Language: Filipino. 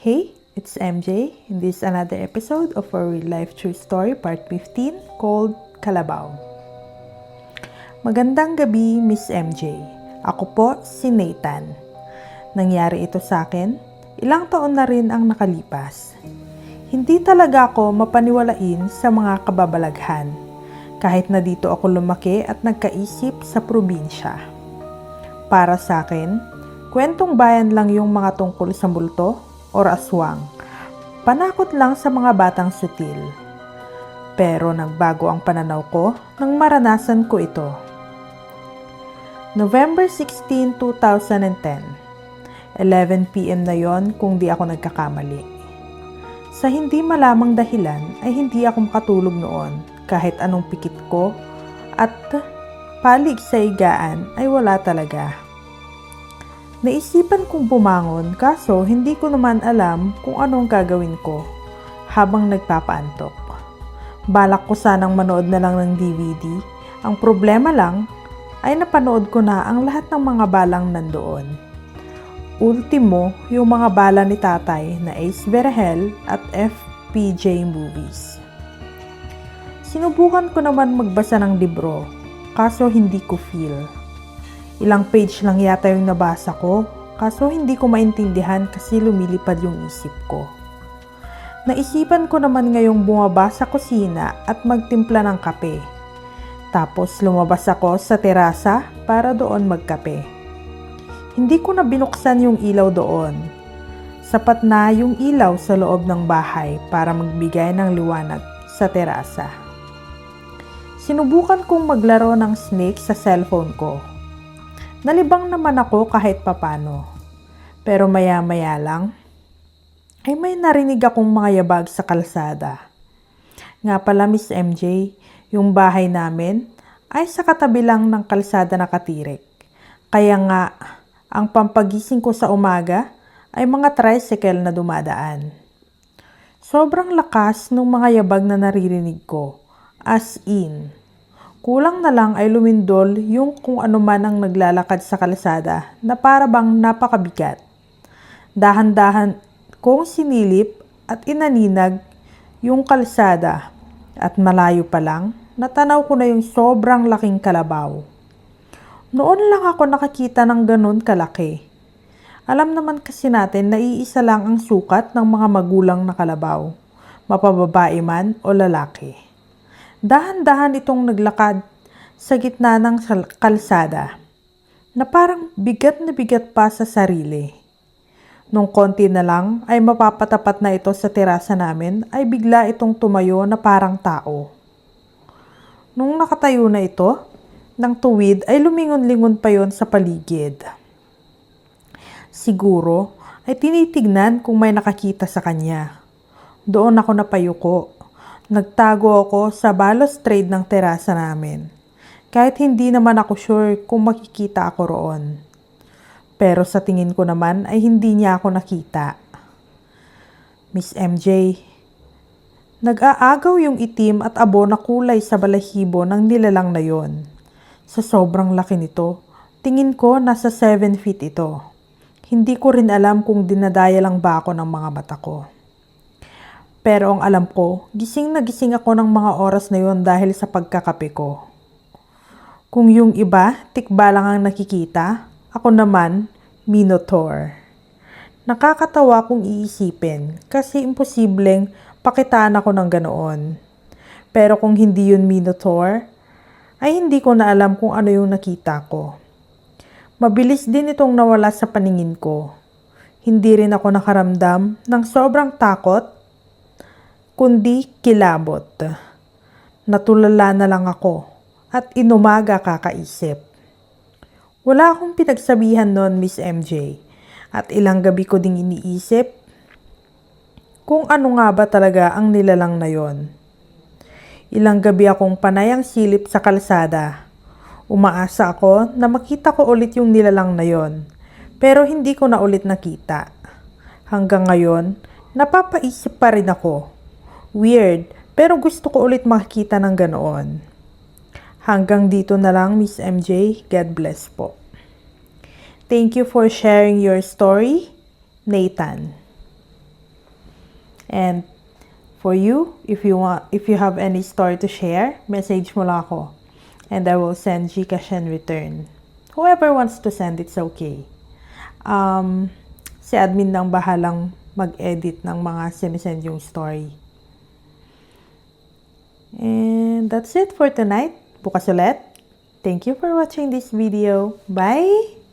Hey, it's MJ. In this another episode of our real life true story part 15 called Kalabaw. Magandang gabi, Miss MJ. Ako po si Nathan. Nangyari ito sa akin, ilang taon na rin ang nakalipas. Hindi talaga ako mapaniwalain sa mga kababalaghan, kahit na dito ako lumaki at nagkaisip sa probinsya. Para sa akin, kwentong bayan lang yung mga tungkol sa multo or aswang. Panakot lang sa mga batang sutil. Pero nagbago ang pananaw ko nang maranasan ko ito. November 16, 2010. 11 p.m. na yon kung di ako nagkakamali. Sa hindi malamang dahilan ay hindi ako makatulog noon kahit anong pikit ko at palig sa higaan ay wala talaga. Naisipan kong bumangon kaso hindi ko naman alam kung anong gagawin ko habang nagpapaantok. Balak ko sanang manood na lang ng DVD. Ang problema lang ay napanood ko na ang lahat ng mga balang nandoon. Ultimo, yung mga bala ni tatay na Ace Verhel at FPJ Movies. Sinubukan ko naman magbasa ng libro kaso hindi ko feel. Ilang page lang yata yung nabasa ko, kaso hindi ko maintindihan kasi lumilipad yung isip ko. Naisipan ko naman ngayong bumaba sa kusina at magtimpla ng kape. Tapos lumabas ako sa terasa para doon magkape. Hindi ko na binuksan yung ilaw doon. Sapat na yung ilaw sa loob ng bahay para magbigay ng liwanag sa terasa. Sinubukan kong maglaro ng snake sa cellphone ko. Nalibang naman ako kahit papano. Pero maya-maya lang, ay may narinig akong mga yabag sa kalsada. Nga pala Miss MJ, yung bahay namin ay sa katabi lang ng kalsada nakatirik. Kaya nga, ang pampagising ko sa umaga ay mga tricycle na dumadaan. Sobrang lakas ng mga yabag na naririnig ko, as in. Kulang na lang ay lumindol yung kung ano man ang naglalakad sa kalsada na para bang napakabigat. Dahan-dahan kong sinilip at inaninag yung kalsada at malayo pa lang natanaw ko na yung sobrang laking kalabaw. Noon lang ako nakakita ng ganun kalaki. Alam naman kasi natin na iisa lang ang sukat ng mga magulang na kalabaw, mapababae man o lalaki. Dahan-dahan itong naglakad sa gitna ng kalsada na parang bigat na bigat pa sa sarili. Nung konti na lang ay mapapatapat na ito sa terasa namin ay bigla itong tumayo na parang tao. Nung nakatayo na ito, ng tuwid ay lumingon-lingon pa yon sa paligid. Siguro ay tinitignan kung may nakakita sa kanya. Doon ako napayuko. Nagtago ako sa balustrade ng terasa namin. Kahit hindi naman ako sure kung makikita ako roon. Pero sa tingin ko naman ay hindi niya ako nakita. Miss MJ, nag-aagaw yung itim at abo na kulay sa balahibo ng nilalang na yon. Sa sobrang laki nito, tingin ko nasa 7 feet ito. Hindi ko rin alam kung dinadaya lang ba ako ng mga mata ko. Pero ang alam ko, gising na gising ako ng mga oras na yon dahil sa pagkakape ko. Kung yung iba, tikba lang ang nakikita, ako naman, Minotaur. Nakakatawa kung iisipin kasi imposibleng pakitaan ako ng ganoon. Pero kung hindi yun Minotaur, ay hindi ko na alam kung ano yung nakita ko. Mabilis din itong nawala sa paningin ko. Hindi rin ako nakaramdam ng sobrang takot kundi kilabot. Natulala na lang ako at inumaga kakaisip. Wala akong pinagsabihan noon, Miss MJ, at ilang gabi ko ding iniisip kung ano nga ba talaga ang nilalang na yon. Ilang gabi akong panayang silip sa kalsada. Umaasa ako na makita ko ulit yung nilalang na yon, pero hindi ko na ulit nakita. Hanggang ngayon, napapaisip pa rin ako. Weird, pero gusto ko ulit makikita ng ganoon. Hanggang dito na lang, Miss MJ. God bless po. Thank you for sharing your story, Nathan. And for you, if you have any story to share, message mo lang ako. And I will send Gcash in return. Whoever wants to send, it's okay. Si admin nang bahalang mag-edit ng mga sinisend yung story. And that's it for tonight. Bukas ulit. Thank you for watching this video. Bye!